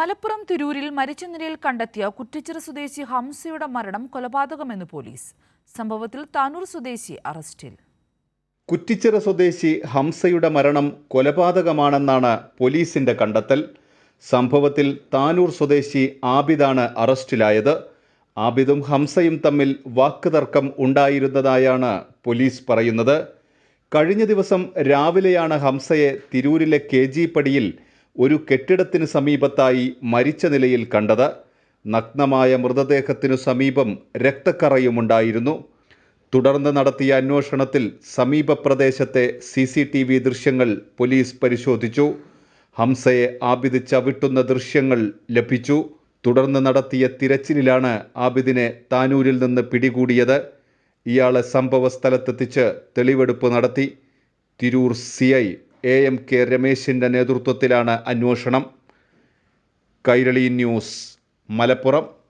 മലപ്പുറം തിരൂരിൽ മരിച്ച നിലയിൽ കണ്ടെത്തിയ കുറ്റിച്ചിറ സ്വദേശി ഹംസയുടെ മരണം കൊലപാതകമെന്ന് പോലീസ്. സംഭവത്തിൽ താനൂർ സ്വദേശി അറസ്റ്റിൽ. കുറ്റിച്ചിറ സ്വദേശി ഹംസയുടെ മരണം കൊലപാതകമാണെന്നാണ് പോലീസിന്റെ കണ്ടെത്തൽ. സംഭവത്തിൽ താനൂർ സ്വദേശി ആബിദാണ് അറസ്റ്റിലായത്. ആബിദും ഹംസയും തമ്മിൽ വാക്കുതർക്കം ഉണ്ടായിരുന്നതായാണ് പോലീസ് പറയുന്നത്. കഴിഞ്ഞ ദിവസം രാവിലെയാണ് ഹംസയെ തിരൂരിലെ KG പടിയിൽ ഒരു കെട്ടിടത്തിന് സമീപത്തായി മരിച്ച നിലയിൽ കണ്ടത്. നഗ്നമായ മൃതദേഹത്തിനു സമീപം രക്തക്കറയുമുണ്ടായിരുന്നു. തുടർന്ന് നടത്തിയ അന്വേഷണത്തിൽ സമീപ പ്രദേശത്തെ CCTV ദൃശ്യങ്ങൾ പോലീസ് പരിശോധിച്ചു. ഹംസയെ ആബിദ് ചവിട്ടുന്ന ദൃശ്യങ്ങൾ ലഭിച്ചു. തുടർന്ന് നടത്തിയ തിരച്ചിലിലാണ് ആബിദിനെ താനൂരിൽ നിന്ന് പിടികൂടിയത്. ഇയാളെ സംഭവ സ്ഥലത്തെത്തിച്ച് തെളിവെടുപ്പ് നടത്തി. തിരൂർ CI AM-K രമേശിൻ്റെ നേതൃത്വത്തിലാണ് അന്വേഷണം. കൈരളി ന്യൂസ്, മലപ്പുറം.